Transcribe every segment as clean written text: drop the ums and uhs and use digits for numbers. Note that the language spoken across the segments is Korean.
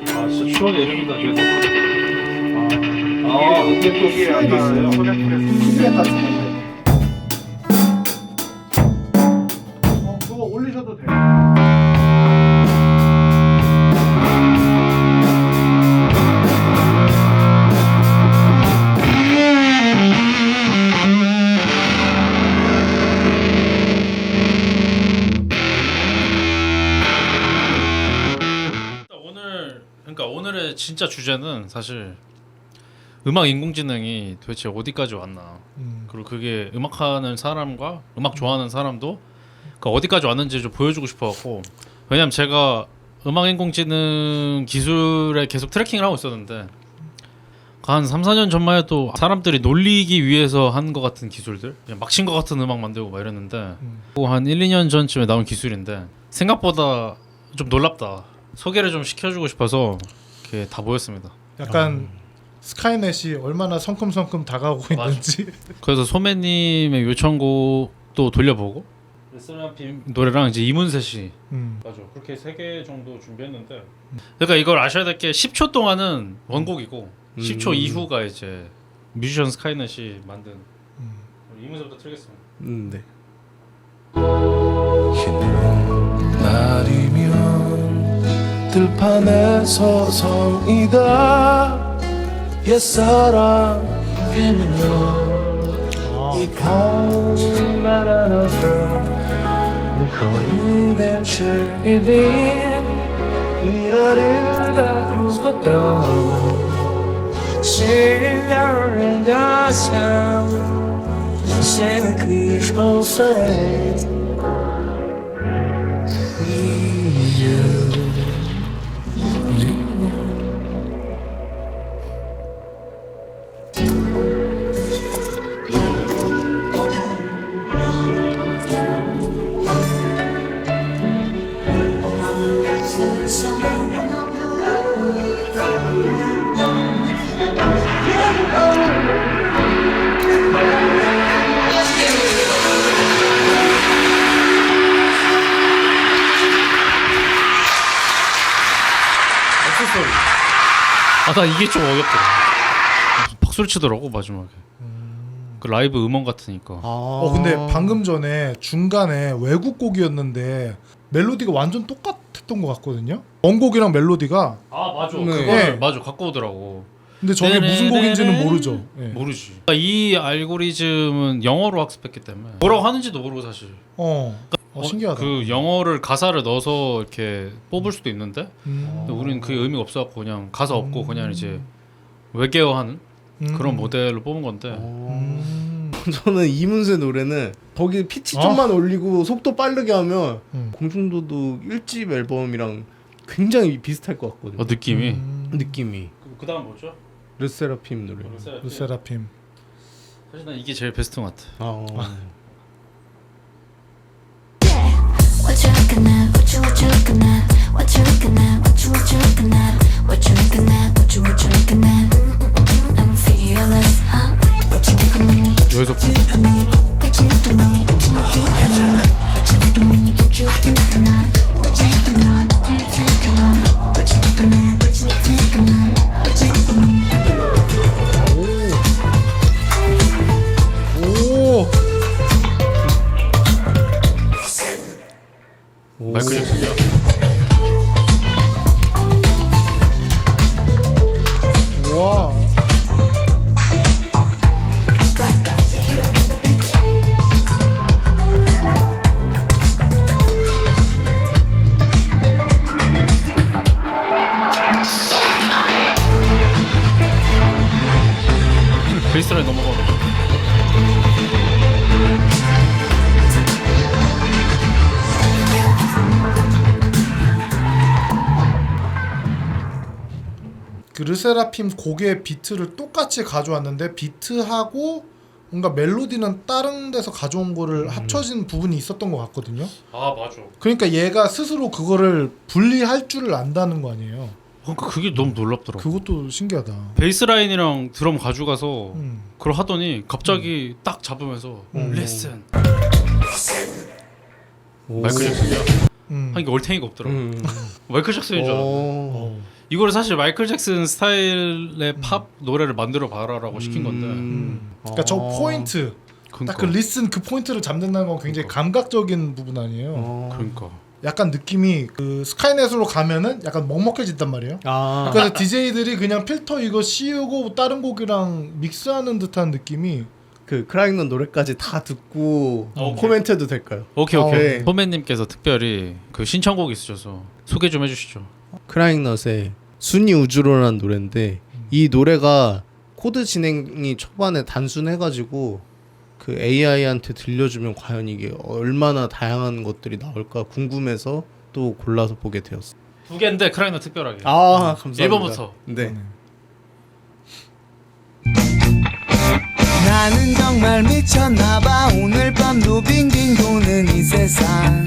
아 진짜 추억의 이름이다 뒤에서. 이게 또 수액이 있어요. 수액 같은 건데. 그거 올리셔도 돼요. 그러니까 오늘의 진짜 주제는 사실 음악 인공지능이 도대체 어디까지 왔나. 그리고 그게 음악하는 사람과 음악 좋아하는 사람도 그러니까 어디까지 왔는지 좀 보여주고 싶어갖고. 왜냐면 제가 음악 인공지능 기술에 계속 트래킹을 하고 있었는데 한 3, 4년 전만 해도 사람들이 놀리기 위해서 한 것 같은 기술들, 그냥 막 친 것 같은 음악 만들고 막 이랬는데 한 1, 2년 전쯤에 나온 기술인데 생각보다 좀 놀랍다. 소개를 좀 시켜주고 싶어서 이렇게 다 모였습니다. 약간 스카이넷이 얼마나 성큼성큼 다가오고 있는지. 그래서 소매님의 요청곡도 돌려보고 레스라핌 노래랑 이제 이문세 씨 맞아 그렇게 3개 정도 준비했는데 그러니까 이걸 아셔야 될 게 10초 동안은 원곡이고 10초 이후가 이제 뮤지션 스카이넷이 만든 이문세부터 틀겠습니다. 네. 날이면 들판에 서성이다 옛사랑 피면요 이 가을날 안아서 내 거인 벤츠이니 위아래를 다루었다 실려는 가슴 인생은 그곳에 나 이게 좀 어렵더라. 박수를 치더라고 마지막에. 그 라이브 음원 같으니까. 근데 방금 전에 중간에 외국 곡이었는데 멜로디가 완전 똑같았던 것 같거든요. 원곡이랑 멜로디가. 맞아. 네. 그거를 맞아 갖고 오더라고. 근데 저게 무슨 곡인지는 모르죠. 네. 모르지. 그러니까 이 알고리즘은 영어로 학습했기 때문에 뭐라고 하는지도 모르고 사실. 신기하다. 그 영어를 가사를 넣어서 이렇게 뽑을 수도 있는데 근데 우리는 그게 의미가 없어갖고 그냥 가사 없고 그냥 이제 외계어하는 그런 모델로 뽑은 건데. 저는 이문세 노래는 거기 피치 좀만 올리고 속도 빠르게 하면 공중도도 1집 앨범이랑 굉장히 비슷할 것 같거든요. 느낌이. 느낌이. 그 다음 뭐죠? 르세라핌 노래. 르세라핌. 사실 난 이게 제일 베스트인 것 같아. What you looking at? What you looking at? What you looking at? What you looking at? What you looking at? What you looking at? I'm fearless, huh? What you looking at? 여기서 What you looking at? What you looking at? What you looking at? What you looking at? What you looking at? What you looking at? What you looking at? What you looking at? What you looking at? What you looking at? 마이클 잭슨이야. 와. 베이스라인 넘어가면. 그 르세라핌 곡의 비트를 똑같이 가져왔는데 비트하고 뭔가 멜로디는 다른 데서 가져온 거를 합쳐진 부분이 있었던 것 같거든요. 맞아. 그러니까 얘가 스스로 그거를 분리할 줄을 안다는 거 아니에요. 그러니까 그게 너무 놀랍더라고. 그것도 신기하다. 베이스라인이랑 드럼 가져가서 그걸 하더니 갑자기 딱 잡으면서 레슨 마이클 잭슨이야. 음. 한 게 얼탱이가 없더라고. 마이클 잭슨인 줄 알았는데. 어. 이거를 사실 마이클 잭슨 스타일의 팝 노래를 만들어 봐라라고 시킨 건데. 그러니까 저 포인트 딱 그 리슨 그 포인트를 잡는다는 건 굉장히 감각적인 부분 아니에요. 그러니까. 약간 느낌이 그 스카이넷으로 가면은 약간 먹먹해진단 말이에요. 아. 그래서 DJ들이 그냥 필터 이거 씌우고 다른 곡이랑 믹스하는 듯한 느낌이. 그 크라잉넛 노래까지 다 듣고 오케이. 코멘트해도 될까요? 오케이 오케이. 네. 소매님께서 특별히 그 신청곡 있으셔서 소개 좀 해주시죠. 크라잉넛의 순위 우주로라는 노래인데 이 노래가 코드 진행이 초반에 단순해가지고 그 AI한테 들려주면 과연 이게 얼마나 다양한 것들이 나올까 궁금해서 또 골라서 보게 되었어. 2개인데 크라이너 특별하게. 아 감사합니다. 1번부터. 네. 나는 정말 미쳤나봐 오늘 밤도 빙빙 도는 이 세상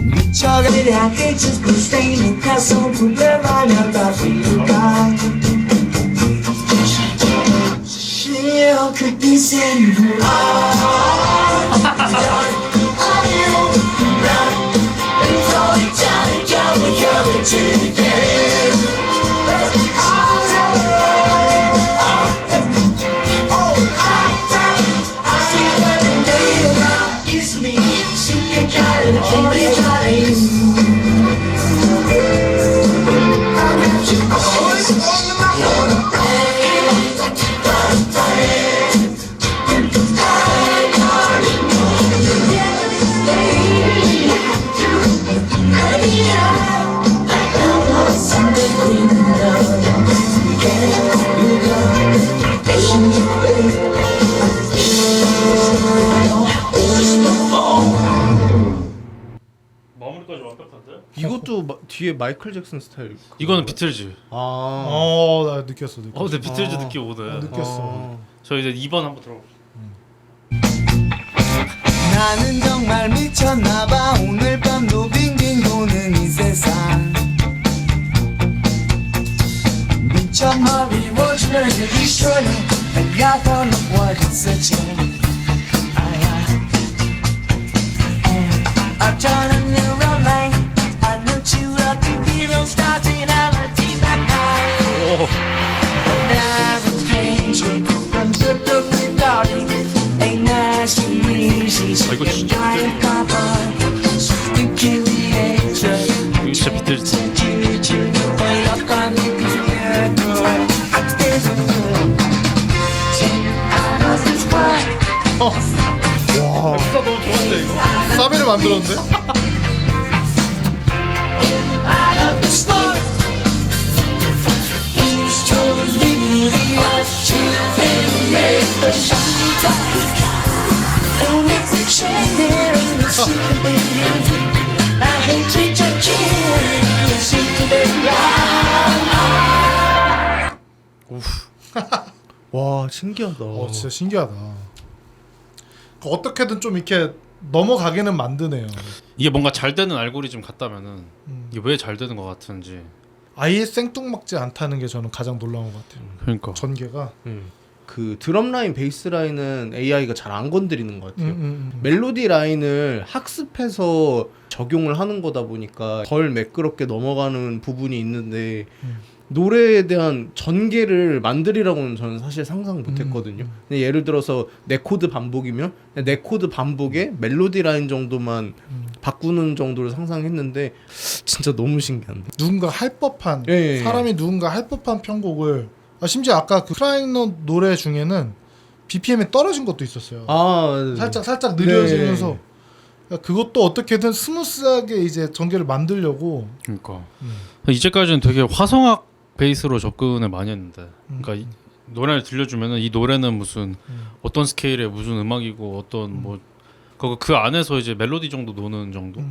미쳐가 I could just be staying 가서 부대마냥 다 비울까 시력을 빛은 마무리까지 완벽한데? 이것도 뒤에 마이클 잭슨 스타일. 이거는 비틀즈. 아. 나 느꼈어. 근데 비틀즈 느낌 오네. 느꼈어. 저 이제 2번 한번 들어봅시다. 나는 정말 미쳤나봐 오늘 밤도 빙빙 도는 이 세상 미쳐 머리 워즈를 destroy and I don't know what it's searching I turn a new line I looked you up to hero starting out a team that high Never change I'm just a darling ain't nice to 이거 진짜 이거 진짜 비틀즈. 사비를 만들었는데? 와 신기하다. 진짜 신기하다. 어떻게든 좀 이렇게 넘어가게는 만드네요. 이게 뭔가 잘 되는 알고리즘 같다면은 이게 왜 잘 되는 것 같은지. 아예 생뚱맞지 않다는 게 저는 가장 놀라운 것 같아요. 그러니까. 전개가. 그 드럼 라인, 베이스 라인은 AI가 잘 안 건드리는 것 같아요. 멜로디 라인을 학습해서 적용을 하는 거다 보니까 덜 매끄럽게 넘어가는 부분이 있는데 노래에 대한 전개를 만들이라고는 저는 사실 상상 못했거든요. 근데 예를 들어서 네 코드 반복이면 네 코드 반복에 멜로디 라인 정도만 바꾸는 정도를 상상했는데 진짜 너무 신기한데. 누군가 할 법한 예. 사람이 누군가 할 법한 편곡을 심지어 아까 그 크라잉넛 노래 중에는 BPM이 떨어진 것도 있었어요. 살짝 느려지면서 그것도 어떻게든 스무스하게 이제 전개를 만들려고. 그러니까 이제까지는 되게 화성악 베이스로 접근을 많이 했는데, 그러니까 이 노래를 들려주면은 이 노래는 무슨 어떤 스케일의 무슨 음악이고 어떤 뭐 그 안에서 이제 멜로디 정도 노는 정도.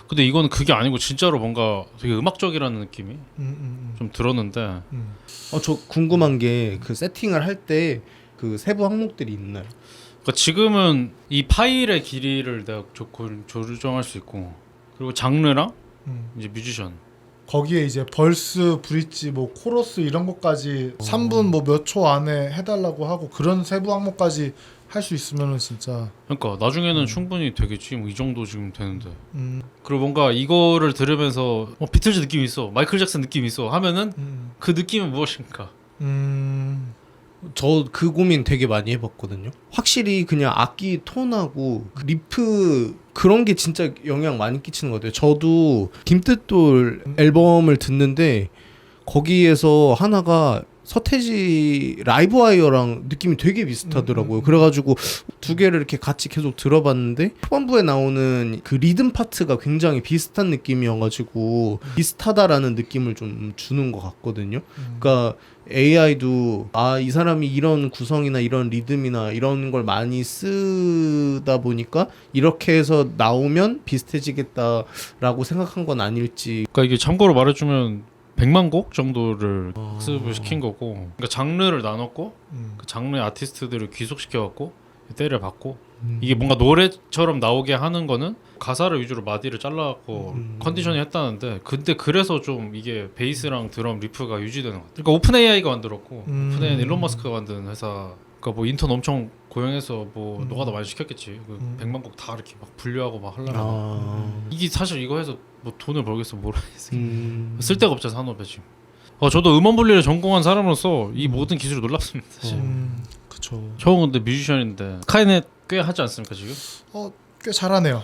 근데 이거는 그게 아니고 진짜로 뭔가 되게 음악적이라는 느낌이 좀 들었는데. 저 궁금한 게 그 세팅을 할 때 그 세부 항목들이 있나요? 그러니까 지금은 이 파일의 길이를 내가 조정할 수 있고, 그리고 장르랑 이제 뮤지션. 거기에 이제 벌스, 브릿지, 뭐 코러스 이런 것까지 3분 뭐 몇 초 안에 해달라고 하고 그런 세부 항목까지 할 수 있으면은 진짜 그러니까 나중에는 충분히 되겠지. 뭐 이 정도 지금 되는데. 그리고 뭔가 이거를 들으면서 비틀즈 느낌이 있어, 마이클 잭슨 느낌이 있어 하면은 그 느낌은 무엇인가? 저 그 고민 되게 많이 해봤거든요. 확실히 그냥 악기 톤하고 그 리프 그런 게 진짜 영향 많이 끼치는 것 같아요. 저도 김뜻돌 앨범을 듣는데 거기에서 하나가 서태지 라이브 와이어랑 느낌이 되게 비슷하더라고요. 그래가지고 두 개를 이렇게 같이 계속 들어봤는데 초반부에 나오는 그 리듬 파트가 굉장히 비슷한 느낌이어가지고 비슷하다라는 느낌을 좀 주는 것 같거든요. 그러니까 AI도 이 사람이 이런 구성이나 이런 리듬이나 이런 걸 많이 쓰다 보니까 이렇게 해서 나오면 비슷해지겠다라고 생각한 건 아닐지. 그러니까 이게 참고로 말해주면 100만 곡 정도를 학습을 시킨 거고, 그러니까 장르를 나눴고 그 장르의 아티스트들을 귀속시켜갖고 때려 받고 이게 뭔가 노래처럼 나오게 하는 거는 가사를 위주로 마디를 잘라갖고 컨디션이 했다는데, 근데 그래서 좀 이게 베이스랑 드럼 리프가 유지되는 것 같아요. 그러니까 오픈 AI가 만들었고 오픈 AI는 일론 머스크가 만든 회사. 그러니까 뭐 인턴 엄청 고용해서 뭐 노가다 많이 시켰겠지. 그 100만 곡 다 이렇게 막 분류하고 막 하려면 이게 사실 이거 해서 뭐 돈을 벌겠어 뭘 하겠어. 쓸데가 없잖아 산업에 지금. 저도 음원 분리를 전공한 사람으로서 이 모든 기술이 놀랍습니다 사실. 그쵸. 저 근데 뮤지션인데 스카이넷 꽤 하지 않습니까 지금? 꽤 잘하네요.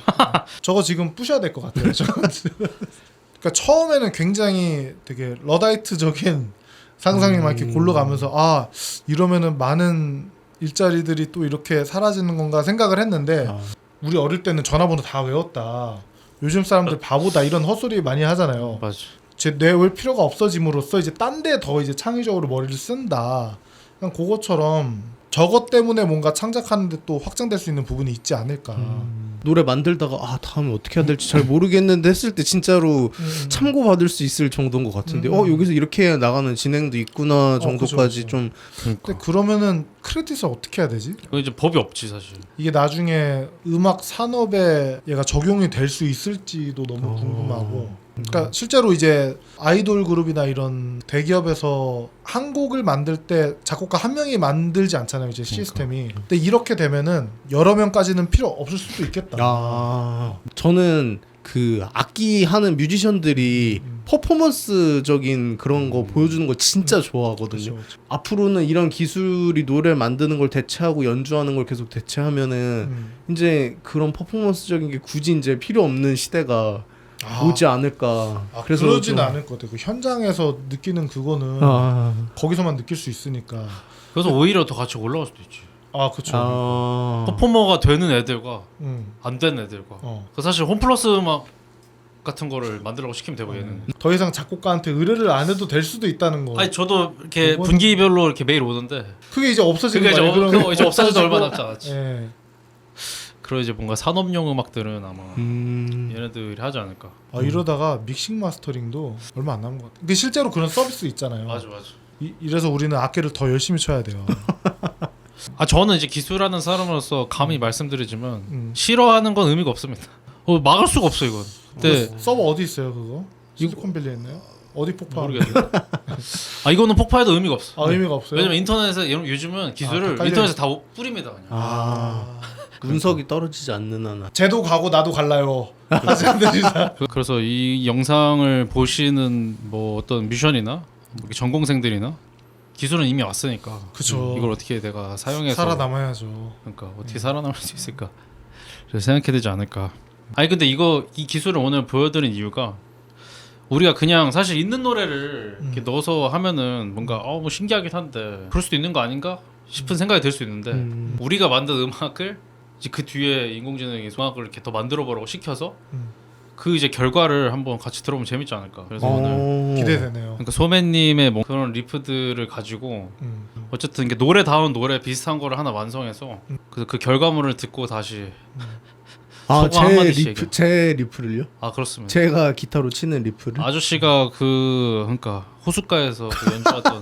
저거 지금 부셔야 될 것 같아요. 그러니까 처음에는 굉장히 되게 러다이트적인 상상이 막 이렇게 골러가면서 이러면은 많은 일자리들이 또 이렇게 사라지는 건가 생각을 했는데 우리 어릴 때는 전화번호 다 외웠다. 요즘 사람들 바보다 이런 헛소리 많이 하잖아요. 맞아. 제 뇌울 필요가 없어짐으로써 이제 딴 데 더 이제 창의적으로 머리를 쓴다. 그냥 그것처럼 저것 때문에 뭔가 창작하는데 또 확장될 수 있는 부분이 있지 않을까. 노래 만들다가 다음에 어떻게 해야 될지 잘 모르겠는데 했을 때 진짜로 참고받을 수 있을 정도인 것 같은데 여기서 이렇게 나가는 진행도 있구나 정도까지 그쵸. 좀. 근데 그러면은 크레딧을 어떻게 해야 되지? 그 이제 법이 없지 사실. 이게 나중에 음악 산업에 얘가 적용이 될 수 있을지도 너무 궁금하고. 그러니까 실제로 이제 아이돌 그룹이나 이런 대기업에서 한 곡을 만들 때 작곡가 한 명이 만들지 않잖아요, 이제 시스템이. 근데 이렇게 되면은 여러 명까지는 필요 없을 수도 있겠다. 저는 그 악기 하는 뮤지션들이 퍼포먼스적인 그런 거 보여주는 거 진짜 좋아하거든요. 그쵸. 앞으로는 이런 기술이 노래를 만드는 걸 대체하고 연주하는 걸 계속 대체하면은 이제 그런 퍼포먼스적인 게 굳이 이제 필요 없는 시대가 오지 않을까. 그래서 그러지는 않을 것 같아요. 그 현장에서 느끼는 그거는 거기서만 느낄 수 있으니까. 그래서 오히려 더 같이 올라갈 수도 있지. 그렇죠. 퍼포머가 되는 애들과 안 되는 애들과. 그 사실 홈플러스 음악 같은 거를 만들라고 시키면 되고 얘는. 더 이상 작곡가한테 의뢰를 안 해도 될 수도 있다는 거. 아니 저도 이렇게 분기별로 이렇게 메일 오던데. 그게 이제 없어지는 그게 거예요. 그거 이제 없어져도 얼마 남지 않았지. 예. 그리고 이제 뭔가 산업용 음악들은 아마 얘네들이 하지 않을까. 이러다가 믹싱 마스터링도 얼마 안 남은 것 같아요. 근데 실제로 그런 서비스 있잖아요. 맞아. 이래서 우리는 악기를 더 열심히 쳐야 돼요. 저는 이제 기술하는 사람으로서 감히 말씀드리지만 싫어하는 건 의미가 없습니다. 막을 수가 없어 이건. 근데 서버 어디 있어요 그거? 실리콘밸리에 있나요? 어디 폭파? 모르겠네. 이거는 폭파해도 의미가 없어. 의미가 없어요? 왜냐면 인터넷에 요즘은 기술을 인터넷에 다 뿌립니다 그냥. 운석이 떨어지지 않는 한. 쟤도 가고 나도 갈라요. 그래서 이 영상을 보시는 뭐 어떤 뮤지션이나 뭐 전공생들이나 기술은 이미 왔으니까. 그쵸. 이걸 어떻게 내가 사용해서 살아남아야죠. 그러니까 어떻게 살아남을 수 있을까? 그래서 생각해야 되지 않을까. 근데 이 기술을 오늘 보여드린 이유가 우리가 그냥 사실 있는 노래를 이렇게 넣어서 하면은 뭔가 뭐 신기하긴 한데 그럴 수도 있는 거 아닌가 싶은 생각이 들 수 있는데 우리가 만든 음악을 이제 그 뒤에 인공지능이 음악을 이렇게 더 만들어 보라고 시켜서 그 이제 결과를 한번 같이 들어보면 재밌지 않을까. 그래서 오늘 기대되네요. 그러니까 소매님의 뭐 그런 리프들을 가지고 어쨌든 이게 노래다운 노래 비슷한 거를 하나 완성해서 그래서 그 결과물을 듣고 다시 제 리프를요? 그렇습니다. 제가 기타로 치는 리프를. 아저씨가 그러니까 호숫가에서 그 연주했던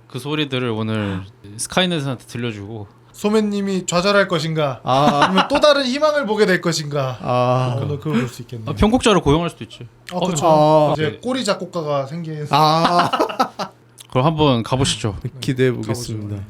그 소리들을 오늘 스카이넷한테 들려주고 소매님이 좌절할 것인가? 아니면 또 다른 희망을 보게 될 것인가? 오늘 그걸 볼 수 있겠네요. 편곡자를 고용할 수도 있지. 그렇죠. 이제 꼬리 작곡가가 생긴. 그럼 한번 가보시죠. 기대해 보겠습니다.